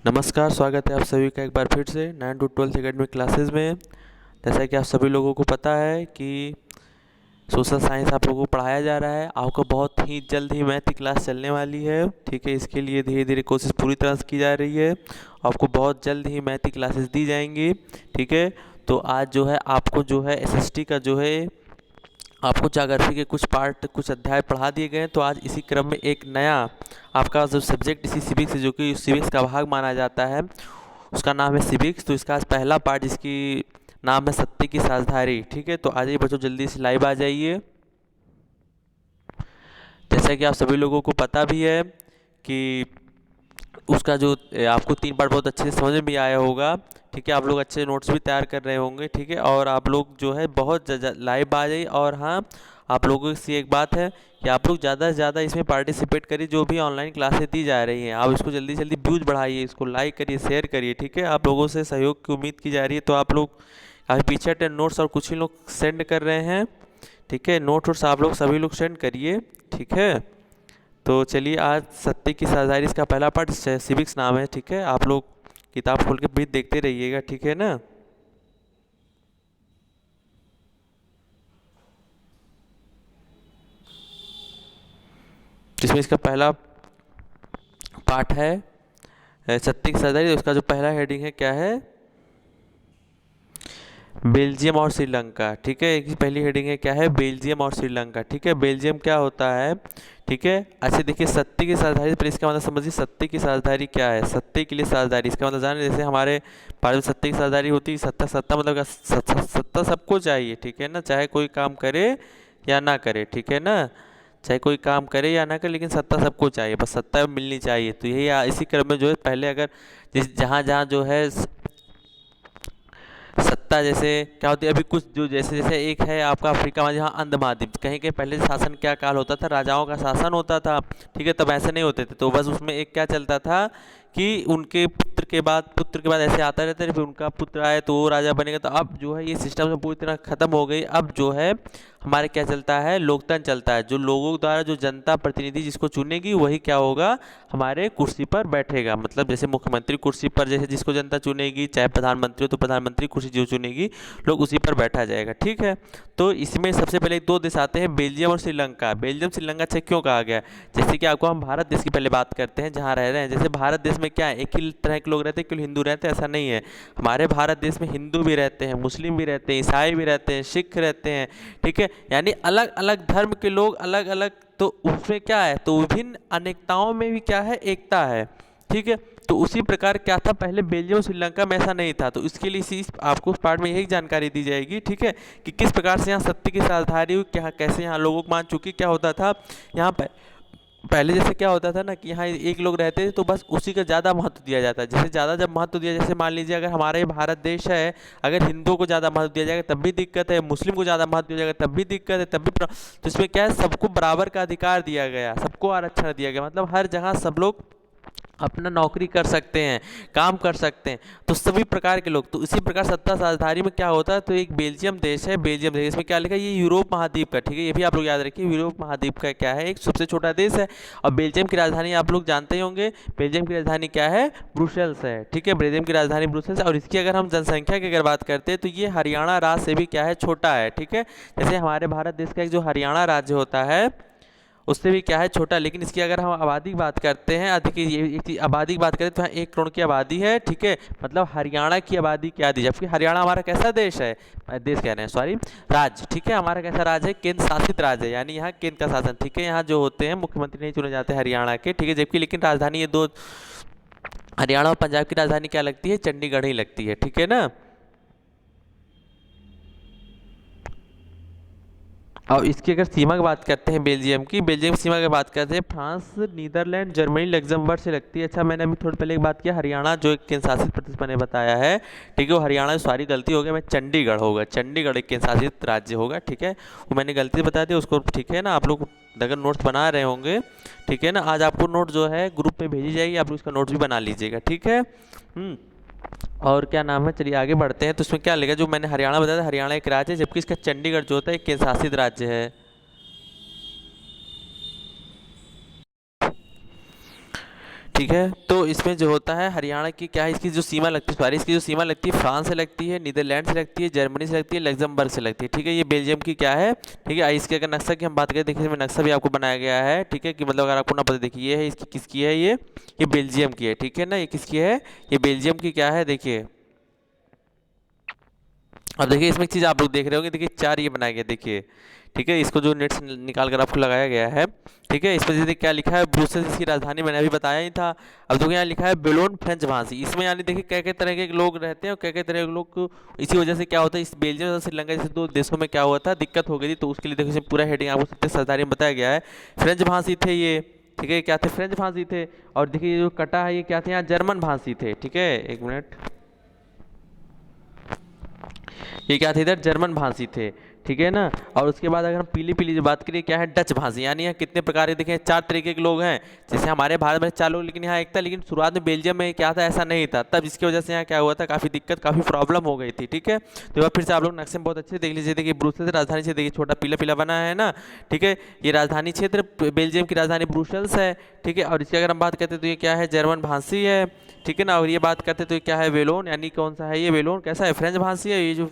नमस्कार, स्वागत है आप सभी का एक बार फिर से 9 टू 12th एकेडमिक क्लासेस में। जैसा कि आप सभी लोगों को पता है कि सोशल साइंस आप लोगों को पढ़ाया जा रहा है। आपको बहुत ही जल्द ही मैथ की क्लास चलने वाली है, ठीक है। इसके लिए धीरे धीरे कोशिश पूरी तरह से की जा रही है। आपको बहुत जल्द ही मैथ की क्लासेस दी जाएंगी, ठीक है। तो आज जो है आपको जो है एसएसटी का जो है आपको ज्योग्राफी के कुछ पार्ट कुछ अध्याय पढ़ा दिए गए हैं। तो आज इसी क्रम में एक नया आपका जो सब्जेक्ट इसी सिविक्स जो कि सिविक्स का भाग माना जाता है, उसका नाम है सिविक्स। तो इसका आज पहला पार्ट जिसकी नाम है सत्य की साझेदारी, ठीक है। तो आ जाइए बच्चों, जल्दी से लाइव आ जाइए। जैसा कि आप सभी लोगों को पता भी है कि उसका जो आपको 3 पार्ट बहुत अच्छे से समझ में भी आया होगा, ठीक है। आप लोग अच्छे नोट्स भी तैयार कर रहे होंगे, ठीक है। और आप लोग जो है बहुत लाइव आ जाइए। और हाँ, आप लोगों से एक बात है कि आप लोग ज़्यादा से ज़्यादा इसमें पार्टिसिपेट करिए। जो भी ऑनलाइन क्लासेस दी जा रही हैं, आप इसको जल्दी से जल्दी व्यूज़ बढ़ाइए, इसको लाइक करिए, शेयर करिए, ठीक है। आप लोगों से सहयोग की उम्मीद की जा रही है। तो आप लोग काफ़ी पीछे हटे नोट्स और कुछ ही लोग सेंड कर रहे हैं, ठीक है। नोट्स आप लोग सभी लोग सेंड करिए, ठीक है। तो चलिए, आज सत्य की साझेदारी इसका पहला पार्ट सिविक्स नाम है, ठीक है। आप लोग किताब खोल के भी देखते रहिएगा, ठीक है ना। जिसमें इसका पहला पार्ट है सत्य की साझेदारी। उसका जो पहला हेडिंग है क्या है, बेल्जियम और श्रीलंका, ठीक है। एक पहली हेडिंग है क्या है, बेल्जियम और श्रीलंका, ठीक है। बेल्जियम क्या होता है, ठीक है। अच्छा देखिए, सत्य की साझेदारी पर इसका मतलब समझिए सत्य की साझेदारी क्या है। सत्य के लिए साझेदारी इसका मतलब जाने, जैसे हमारे भारत में सत्य की साझेदारी होती है। सत्ता सत्ता मतलब सत्ता सबको चाहिए, ठीक है ना। चाहे कोई काम करे या ना करे, ठीक है ना। चाहे कोई काम करे या ना करे, लेकिन सत्ता सबको चाहिए, बस सत्ता मिलनी चाहिए। तो यही इसी क्रम में जो है पहले अगर जिस जहाँ जहाँ जो है सत्ता, जैसे क्या होती है अभी कुछ जो जैसे जैसे एक है आपका अफ्रीका में जहाँ अंध महाद्वीप, कहीं कहीं पहले शासन क्या काल होता था, राजाओं का शासन होता था, ठीक है। तब ऐसे नहीं होते थे। तो बस उसमें एक क्या चलता था कि उनके पुत्र के बाद ऐसे आता रहता है, फिर उनका पुत्र आए तो वो राजा बनेगा। तो अब जो है ये सिस्टम से पूरी तरह खत्म हो गई। अब जो है हमारे क्या चलता है, लोकतंत्र चलता है। जो लोगों द्वारा जो जनता प्रतिनिधि जिसको चुनेगी वही क्या होगा, हमारे कुर्सी पर बैठेगा। मतलब जैसे मुख्यमंत्री कुर्सी पर जैसे जिसको जनता चुनेगी, चाहे प्रधानमंत्री हो तो प्रधानमंत्री कुर्सी जो चुनेगी लोग उसी पर बैठा जाएगा, ठीक है। तो इसमें सबसे पहले दो देश आते हैं, बेल्जियम और श्रीलंका। बेल्जियम श्रीलंका से क्यों कहा गया, जैसे कि आपको हम भारत देश की पहले बात करते हैं जहाँ रह रहे हैं। जैसे भारत देश में क्या है, एक ही तरह के लोग रहते हैं, केवल हिंदू रहते हैं ऐसा नहीं है। हमारे भारत देश में हिंदू भी रहते हैं, मुस्लिम भी रहते हैं, ईसाई भी रहते हैं, सिख रहते हैं, ठीक है। यानी अलग अलग धर्म के लोग अलग अलग। तो उसमें क्या है, तो विभिन्न अनेकताओं में भी क्या है, एकता है, ठीक है। तो उसी प्रकार क्या था पहले बेल्जियम श्रीलंका में ऐसा नहीं था। तो इसके लिए इसी आपको उस पार्ट में यही जानकारी दी जाएगी, ठीक है, कि किस प्रकार से यहाँ सत्य की साझेदारी हुई, क्या कैसे यहाँ लोगों को मान चुकी, क्या होता था यहाँ पर पहले। जैसे क्या होता था ना कि यहाँ एक लोग रहते थे तो बस उसी का ज़्यादा महत्व दिया जाता है। जैसे ज़्यादा जब महत्व दिया, जैसे मान लीजिए अगर हमारे भारत देश है, अगर हिंदुओं को ज़्यादा महत्व दिया जाएगा तब भी दिक्कत है, मुस्लिम को ज़्यादा महत्व दिया जाएगा तब भी दिक्कत है, तब भी तो इसमें क्या है, सबको बराबर का अधिकार दिया गया, सबको आरक्षण दिया गया। मतलब हर जगह सब लोग अपना नौकरी कर सकते हैं, काम कर सकते हैं, तो सभी प्रकार के लोग। तो इसी प्रकार सत्ता साझेदारी में क्या होता है, तो एक बेल्जियम देश है, बेल्जियम देश इसमें क्या लिखा है, ये यूरोप महाद्वीप का, ठीक है। ये भी आप लोग याद रखिए, यूरोप महाद्वीप का क्या है, एक सबसे छोटा देश है। और बेल्जियम की राजधानी आप लोग जानते ही होंगे, बेल्जियम की राजधानी क्या है, ब्रुसेल्स है, ठीक है। बेल्जियम की राजधानी ब्रुसेल्स है। और इसकी अगर हम जनसंख्या की अगर बात करते हैं तो ये हरियाणा राज्य से भी क्या है, छोटा है, ठीक है। जैसे हमारे भारत देश का एक जो हरियाणा राज्य होता है उससे भी क्या है, छोटा। लेकिन इसकी अगर हम आबादी की बात करते हैं, अधिक ये आबादी की बात करें तो यहाँ 1 करोड़ की आबादी है, ठीक है। मतलब हरियाणा की आबादी क्या दी, जबकि हरियाणा हमारा कैसा देश है, देश कह रहे हैं सॉरी, राज्य, ठीक है। हमारा कैसा राज्य है, केंद्र शासित राज्य है, यानी यहाँ केंद्र का शासन, ठीक है। यहाँ जो होते हैं मुख्यमंत्री नहीं चुने जाते हरियाणा के, ठीक है। जबकि लेकिन राजधानी ये दो, हरियाणा और पंजाब की राजधानी क्या लगती है, चंडीगढ़ ही लगती है, ठीक है ना। और इसकी अगर सीमा की बात करते हैं बेल्जियम की, बेल्जियम की सीमा की बात करते हैं, फ्रांस, नीदरलैंड, जर्मनी, लग्जमबर्ग से लगती है। अच्छा मैंने अभी थोड़ी पहले एक बात किया, हरियाणा जो एक केंद्र शासित प्रदेश मैंने बताया है, ठीक है, वो हरियाणा में सारी गलती हो गई, मैं चंडीगढ़ होगा, चंडीगढ़ एक केंद्र शासित राज्य होगा, ठीक है। वो मैंने गलती बता दी उसको, ठीक है ना। आप लोग अगर नोट्स बना रहे होंगे, ठीक है ना, आज आपको नोट जो है ग्रुप में भेजी जाएगी, आप लोग इसका नोट्स भी बना लीजिएगा, ठीक है। और क्या नाम है, चलिए आगे बढ़ते हैं। तो इसमें क्या लिखा, जो मैंने हरियाणा बताया था, हरियाणा एक राज्य है, जबकि इसका चंडीगढ़ जो होता है एक केंद्र शासित राज्य है। ठीक है। तो इसमें जो होता है हरियाणा की क्या है, इसकी जो सीमा लगती है, सॉरी, इसकी जो सीमा लगती है फ्रांस से लगती है, नीदरलैंड से लगती है, जर्मनी से लगती है, लग्जमबर्ग से लगती है। ठीक है, ये बेल्जियम की क्या है, ठीक है। इसके अगर नक्शा की हम बात करें, देखिए इसमें नक्शा भी आपको बनाया गया है, ठीक है, कि मतलब अगर आपको ना पता, देखिए ये है, इसकी किसकी है, ये बेल्जियम की है, ठीक है ना। ये किसकी है, ये बेल्जियम की क्या है, देखिए। अब देखिए इसमें एक चीज़ आप लोग देख रहे होंगे, देखिए चार ये बनाया गया, देखिए, ठीक है। इसको जो नेट से निकाल कर आपको लगाया गया है, ठीक है। इसमें जैसे क्या लिखा है, ब्रुसेल्स इसकी राजधानी, मैंने अभी बताया ही था। अब देखिए यहाँ लिखा है बेलोन फ्रेंच भाषी, इसमें यानी देखिए क्या क्या तरह के लोग रहते हैं और क्या क्या तरह के लोग इसी वजह से क्या होता है, इस बेल्जियम और श्रीलंका जैसे दो देशों में क्या हुआ था, दिक्कत हो गई थी। तो उसके लिए देखिए इसमें पूरा हेडिंग आपको सत्य सरदारी में बताया गया है। फ्रेंच भाषी थे ये, ठीक है, क्या थे, फ्रेंच भाषी थे। और देखिए ये जो कटा है, ये क्या थे, यहाँ जर्मन भाषी थे, ठीक है। एक मिनट, ये क्या थे, इधर जर्मन भाषी थे, ठीक है ना। और उसके बाद अगर हम पीली पीली जो बात करिए, क्या है, डच भाषी, यानी यहाँ कितने प्रकार के देखें, चार तरीके के लोग हैं। जैसे हमारे भारत में चार लोग, लेकिन यहाँ एक था, लेकिन शुरुआत में बेल्जियम में क्या था, ऐसा नहीं था। तब इसकी वजह से यहाँ क्या हुआ था, काफ़ी दिक्कत, काफ़ी प्रॉब्लम हो गई थी, ठीक है। तो अब फिर से आप लोग नक्शे में बहुत अच्छे देख लीजिए, देखिए ब्रुसेल्स राजधानी क्षेत्र, देखिए छोटा पीला पीला बना है ना, ठीक है। ये राजधानी क्षेत्र बेल्जियम की राजधानी ब्रुसेल्स है, ठीक है। और इसकी अगर हम बात करते हैं तो ये क्या है, जर्मन भाषी है, ठीक है ना। और ये बात करते हैं तो ये क्या है, वेलोन, यानी कौन सा है ये, वेलोन कैसा है, फ्रेंच भाषी है। ये जो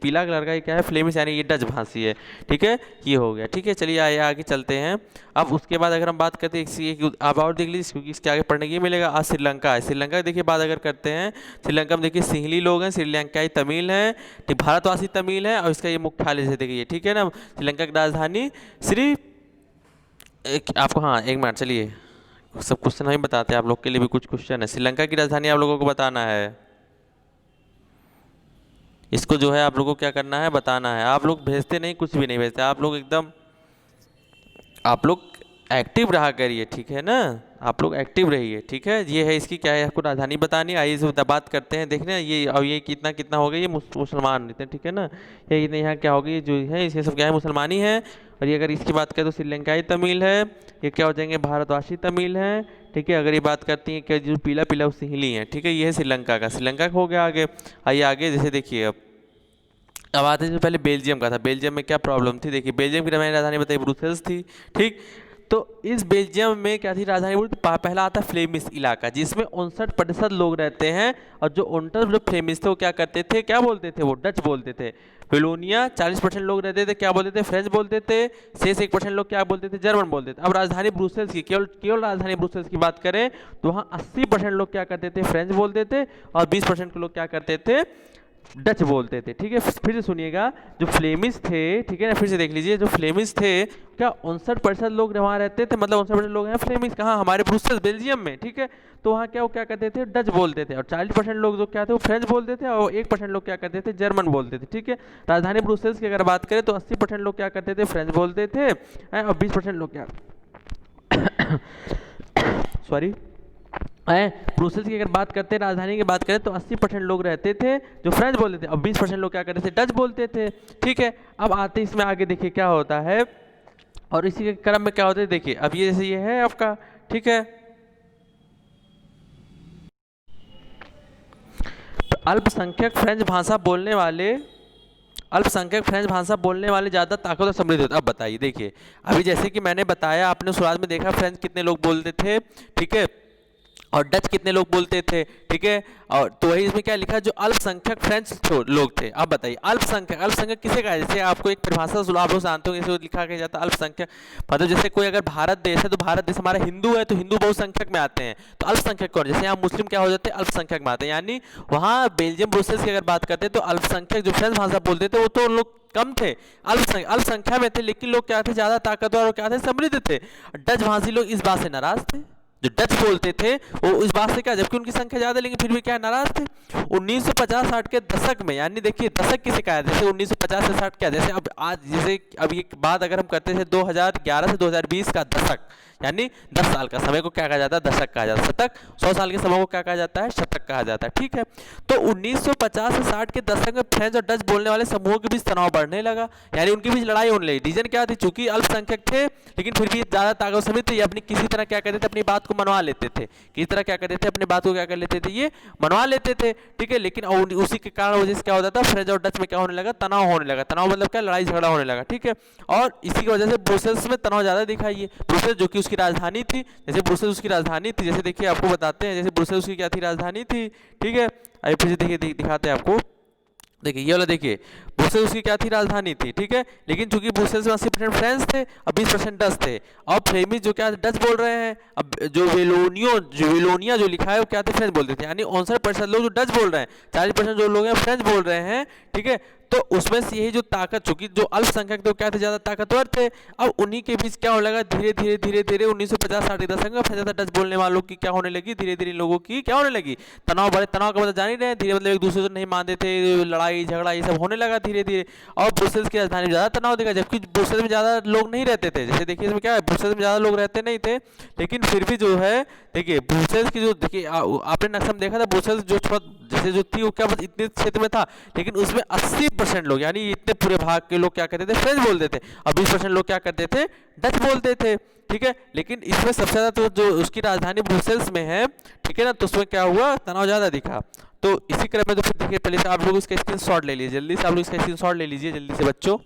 पीला कलर का ये क्या है, फ्लेमिश, यानी ये डच भाषी है, ठीक है। ये हो गया, ठीक है। चलिए आगे चलते हैं। अब उसके बाद अगर हम बात करते हैं, आप और देख लीजिए, क्योंकि इसके आगे पढ़ने की मिलेगा। आज श्रीलंका है, श्रीलंका देखिए बात अगर करते हैं, श्रीलंका में देखिए सिंहली लोग हैं, श्रीलंकाई तमिल हैं, ठीक, भारतवासी तमिल है। और इसका ये मुख्यालय से देखिए, ठीक है ना, श्रीलंका की राजधानी श्री, आपको, हाँ एक मिनट, चलिए सब क्वेश्चन हम बताते हैं, आप लोग के लिए भी कुछ क्वेश्चन है। श्रीलंका की राजधानी आप लोगों को बताना है, इसको जो है आप लोगों को क्या करना है, बताना है। आप लोग भेजते नहीं, कुछ भी नहीं भेजते, आप लोग एकदम, आप लोग एक्टिव रहा करिए, ठीक है ना, आप लोग एक्टिव रहिए, ठीक है। ये है इसकी क्या है, आपको राजधानी बतानी है। आइए इसे बात करते हैं, देखना ये, और ये कितना कितना हो गया, ये मुसलमान रहते हैं, ठीक है ना। ये यहाँ क्या होगी, ये जो है इसे सब क्या है, मुसलमानी है। और ये अगर इसकी बात करें तो श्रीलंकाई तमिल है, ये क्या हो जाएंगे, भारतवासी तमिल है, ठीक है। अगर ये बात करती हैं क्या, जो पीला पीला वो सिंहली है, ठीक है। ये है श्रीलंका का, श्रीलंका हो गया आगे। आइए आगे, जैसे देखिए अब आते हैं, जो पहले बेल्जियम का था, बेल्जियम में क्या प्रॉब्लम थी, देखिए बेल्जियम की राजधानी बताइए ब्रुसेल्स थी, ठीक। तो इस बेल्जियम में क्या थी राजधानी, पहला आता है फ्लेमिश इलाका, जिसमें 59% लोग रहते हैं। और जो 59 जो फ्लेमिश थे वो क्या करते थे, क्या बोलते थे, वो डच बोलते थे। वेलोनिया 40% लोग रहते थे, क्या बोलते थे, फ्रेंच बोलते थे। शेष 1% लोग क्या बोलते थे, जर्मन बोलते थे। अब राजधानी ब्रुसेल्स की, केवल राजधानी ब्रुसेल्स की बात करें तो वहाँ 80% लोग क्या करते थे, फ्रेंच बोलते थे। और 20% के लोग क्या करते थे, डच बोलते थे, ठीक है। फिर से सुनिएगा, जो फ्लेमिश थे, ठीक है ना, फिर से देख लीजिए, जो फ्लेमिश थे क्या 59% लोग वहाँ रहते थे, मतलब 59% लोग हैं फ्लेमिश, कहाँ, हमारे ब्रुसेल्स बेल्जियम में, ठीक है। तो वहाँ क्या वो क्या करते थे, डच बोलते थे। और 40% लोग जो क्या थे वो फ्रेंच बोलते थे। और 1% लोग क्या करते थे, जर्मन बोलते थे, ठीक है। राजधानी ब्रुसेल्स की अगर बात करें तो 80% लोग क्या करते थे, फ्रेंच बोलते थे। और 20% लोग क्या सॉरी ब्रुसेल्स की अगर बात करते हैं, राजधानी की बात करें तो 80% लोग रहते थे जो फ्रेंच बोलते थे, और 20% लोग क्या करते थे, डच बोलते थे, ठीक है। अब आते इसमें आगे, देखिए क्या होता है, और इसी के क्रम में क्या होता है, देखिए अब ये जैसे ये है आपका, ठीक है। तो अल्पसंख्यक फ्रेंच भाषा बोलने वाले ज़्यादा ताकत और समृद्ध होते। अब बताइए, देखिए अभी जैसे कि मैंने बताया, आपने शुरुआत में देखा फ्रेंच कितने लोग बोलते थे, ठीक है, और डच कितने लोग बोलते थे, ठीक है। और तो वही इसमें क्या लिखा, जो अल्पसंख्यक फ्रेंच लोग थे। अब बताइए अल्पसंख्यक किसे कहा, जैसे आपको एक परिभाषा आप लोग जानते हो, जैसे लिखा गया जाता है अल्पसंख्यक, मतलब जैसे कोई अगर भारत देश है तो भारत देश हमारा हिंदू है, तो हिंदू बहुसंख्यक में आते हैं, तो अल्पसंख्यक कौन, जैसे यहाँ मुस्लिम क्या हो जाते हैं, अल्पसंख्यक में आते हैं। यानी वहाँ बेल्जियम ब्रुसेल्स की अगर बात करते हैं तो अल्पसंख्यक जो फ्रेंच भाषा बोलते थे वो तो लोग कम थे, अल्पसंख्या में थे, लेकिन लोग क्या थे, ज्यादा ताकतवर और क्या थे, समृद्ध थे। डच भाषी लोग इस बात से नाराज थे, जो डच बोलते थे वो इस बात से क्या, जबकि उनकी संख्या ज्यादा लेकिन फिर भी क्या नाराज थे। 1950-60 के दशक में, यानी देखिए दशक किसे कहा, जैसे 1950 से 60 क्या, जैसे अब आज जैसे अब ये बात अगर हम करते थे 2011 से 2020 का दशक, यानी 10 साल का समय को क्या कहा जाता है, दशक कहा जाता है। शतक 100 साल के समय को क्या कहा जाता है, शतक कहा जाता है, ठीक है। तो 1950 से 60 के दशक में फ्रेंच और डच बोलने वाले समूहों के बीच तनाव बढ़ने लगा, यानी उनके बीच लड़ाई होने लगी। रीजन क्या थी, चूंकि अल्पसंख्यक थे लेकिन फिर भी ज्यादा ताकत समित थे, ये अपनी किसी तरह क्या करते थे, अपनी बात को मनवा लेते थे, किसी तरह क्या करते थे, अपनी बात को क्या कर लेते थे, ये मनवा लेते थे, ठीक है। लेकिन उसी के कारण वजह से क्या होता था, फ्रेंच और डच में क्या होने लगा, तनाव होने लगा। तनाव मतलब क्या, लड़ाई झगड़ा होने लगा, ठीक है। और इसी की वजह से ब्रुसेल्स में तनाव ज्यादा दिखाई है, ब्रुसेल्स जो कि उसकी राजधानी थी, जैसे ब्रुसेल्स उसकी राजधानी थी, जैसे देखिए आपको बताते हैं, जैसे ब्रुसेल्स उसकी क्या थी, राजधानी थी, ठीक है। अभी फिर से देखिए दिखाते हैं आपको, देखिए ये वाला देखिए, ब्रुसेल्स उसकी क्या थी, राजधानी थी, ठीक है। लेकिन चूंकि ब्रुसेल्स में 80% फ्रेंच थे और 20% डच थे, और फ्लेमिश जो क्या डच बोल रहे हैं, अब जो वेलोनिया जो लिखा है वो क्या थे, फ्रेंच बोलते थे, यानी 59% लोग जो डच बोल रहे हैं, 40% जो लोग हैं फ्रेंच बोल रहे हैं, ठीक है। तो उसमें से यही जो ताकत, चूंकि जो अल्पसंख्यक तो क्या थे, ज्यादा ताकतवर थे, अब उन्हीं के बीच क्या होने लगा, धीरे धीरे धीरे धीरे 1950-60 के दशक में ज्यादा डच बोलने वालों की क्या होने लगी, धीरे धीरे लोगों की क्या होने लगी, तनाव बढ़े, तनाव का मतलब जान ही रहे हैं, धीरे मतलब एक दूसरे से नहीं मानते थे, लड़ाई झगड़ा ये सब होने लगा धीरे धीरे। और ब्रुसेल्स की राजधानी में ज्यादा तनाव देखा, जबकि ब्रुसेल्स में ज्यादा लोग नहीं रहते थे, जैसे देखिए इसमें क्या है, ब्रुसेल्स में ज्यादा लोग रहते नहीं थे, लेकिन फिर भी जो है देखिए ब्रुसेल्स की जो, देखिए आपने नक्शा में देखा था, ब्रुसेल्स जो जैसे जो थी वो क्या बस इतने क्षेत्र में था, लेकिन उसमें 80% लोग, यानी इतने पूरे भाग के लोग क्या करते थे, फ्रेंच बोलते थे, और 20% लोग क्या करते थे, डच बोलते थे, ठीक है। लेकिन इसमें सबसे ज्यादा तो जो उसकी राजधानी ब्रुसेल्स में है, ठीक है ना, तो उसमें क्या हुआ, तनाव ज्यादा दिखा। तो इसी क्रम में तो फिर देखिए, पहले से आप लोग इसका स्क्रीनशॉट ले लीजिए, जल्दी से आप लोग इसका स्क्रीनशॉट ले लीजिए, जल्दी से बच्चों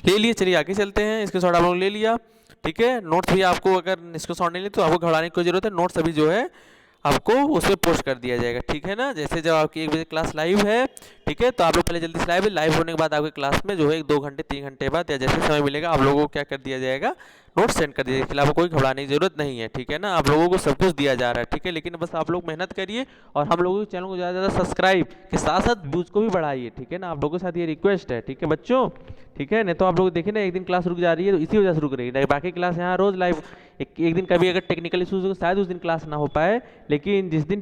ले लिए। चलिए आगे चलते हैं, स्क्रीनशॉट आप लोग ले लिया, ठीक है। नोट्स भी आपको अगर स्क्रीनशॉट नहीं लिए तो आपको घबराने की कोई जरूरत है, नोट्स अभी जो है आपको उसमें पोस्ट कर दिया जाएगा, ठीक है ना। जैसे जब आपकी 1 बजे क्लास लाइव है, ठीक है, तो आप लोग पहले जल्दी से लाइव होने के बाद आपके क्लास में जो है 2 घंटे 3 घंटे बाद या जैसे समय मिलेगा आप लोगों को क्या कर दिया जाएगा, नोट सेंड कर दीजिए, खिलाफ कोई घबराने की जरूरत नहीं है, ठीक है ना। आप लोगों को सब कुछ दिया जा रहा है, ठीक है, लेकिन बस आप लोग मेहनत करिए और हम लोगों के चैनल को ज़्यादा से ज़्यादा सब्सक्राइब के साथ साथ व्यूज़ को भी बढ़ाइए, ठीक है ना। आप लोगों के साथ ये रिक्वेस्ट है, ठीक है बच्चों, ठीक है। नहीं तो आप लोग देखिए ना, एक दिन क्लास रुक जा रही है तो इसी वजह से रुक रही है, बाकी क्लास यहाँ रोज लाइव, एक दिन कभी अगर टेक्निकल इशूज हो शायद उस दिन क्लास ना हो पाए, लेकिन जिस दिन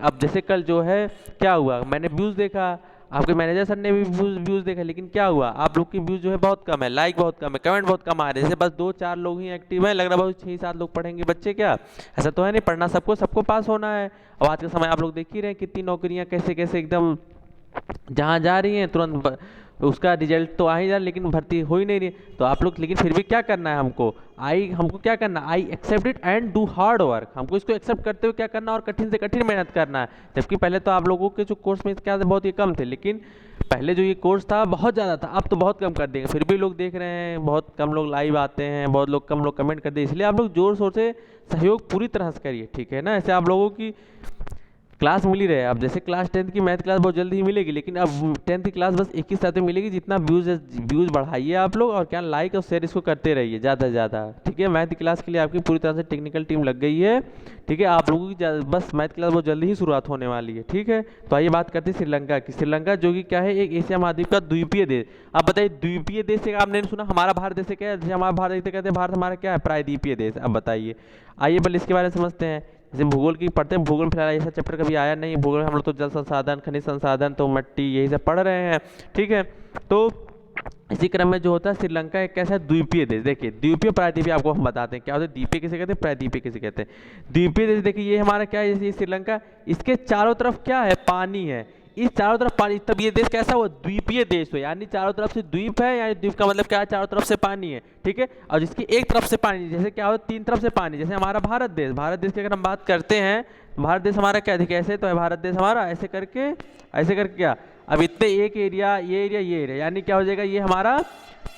अब जैसे कल जो है क्या हुआ, मैंने व्यूज़ देखा, आपके मैनेजर सर ने भी व्यूज़ देखा, लेकिन क्या हुआ, आप लोग की व्यूज़ जो है बहुत कम है, लाइक बहुत कम है, कमेंट बहुत कम आ रहे हैं, जैसे बस 2-4 लोग ही एक्टिव हैं, लग रहा है बहुत 6-7 लोग पढ़ेंगे बच्चे, क्या ऐसा तो है नहीं, पढ़ना सबको पास होना है। और आज के समय आप लोग देख ही रहे हैं कितनी नौकरियां कैसे कैसे एकदम जहाँ जा रही हैं, तुरंत उसका रिजल्ट तो आ ही जा, लेकिन भर्ती हो ही नहीं रही। तो आप लोग लेकिन फिर भी क्या करना है हमको क्या करना, I accept it and do hard work, हमको इसको एक्सेप्ट करते हुए क्या करना और कठिन से कठिन मेहनत करना है। जबकि पहले तो आप लोगों के जो कोर्स में क्या बहुत ही कम थे, लेकिन पहले जो ये कोर्स था बहुत ज़्यादा था, अब तो बहुत कम कर देंगे, फिर भी लोग देख रहे हैं, बहुत कम लोग लाइव आते हैं, बहुत लोग कम लोग कमेंट करते हैं, इसलिए आप लोग जोर शोर से सहयोग पूरी तरह से करिए, ठीक है ना। ऐसे आप लोगों की क्लास मिल ही रहे, अब जैसे क्लास 10th की मैथ क्लास बहुत जल्दी ही मिलेगी, लेकिन अब 10th की क्लास बस 21 साथ में मिलेगी, जितना व्यूज़ बढ़ाइए आप लोग और क्या लाइक और शेयर इसको करते रहिए ज़्यादा से ज़्यादा, ठीक है। मैथ की क्लास के लिए आपकी पूरी तरह से टेक्निकल टीम लग गई है, ठीक है। आप लोगों की बस मैथ क्लास बहुत जल्दी ही शुरुआत होने वाली है, ठीक है। तो आइए बात करते हैं श्रीलंका की। श्रीलंका जो कि क्या है, एक एशिया महाद्वीप का द्वीपीय देश। आप बताइए द्वीपीय देश से आपने सुना, हमारा भारत देश से क्या है, जैसे हमारा भारत देश कहते हैं, भारत हमारा क्या है, प्रायद्वीपीय देश। अब बताइए, आइए पहले इसके बारे में समझते हैं। जैसे भूगोल की पढ़ते हैं, भूगोल में फिलहाल ऐसा चैप्टर कभी आया नहीं, भूगोल में हम लोग तो जल संसाधन, खनिज संसाधन, तो मिट्टी यही सब पढ़ रहे हैं, ठीक है। तो इसी क्रम में जो होता है, श्रीलंका एक कैसा द्वीपीय देश। देखिए द्वीपीय प्रायद्वीपीय आपको हम बताते हैं क्या होता है, द्वीपीय किसे कहते हैं, प्रायद्वीपीय किसे कहते हैं। द्वीपीय देश देखिए, ये हमारा क्या है, जैसे श्रीलंका, इसके चारों तरफ क्या है, पानी है, इस चारों तरफ पानी, तब ये देश कैसा हुआ, द्वीपीय देश हो, यानी चारों तरफ से द्वीप है, यानी द्वीप का मतलब क्या है, चारों तरफ से पानी है, ठीक है। और जिसकी एक तरफ से पानी, जैसे क्या होता है 3 तरफ से पानी, जैसे हमारा भारत देश की अगर हम बात करते हैं, भारत देश हमारा क्या देखिए ऐसे, तो है भारत देश हमारा, ऐसे करके क्या, अब इतने एक एरिया, ये एरिया, यानी क्या हो जाएगा, ये हमारा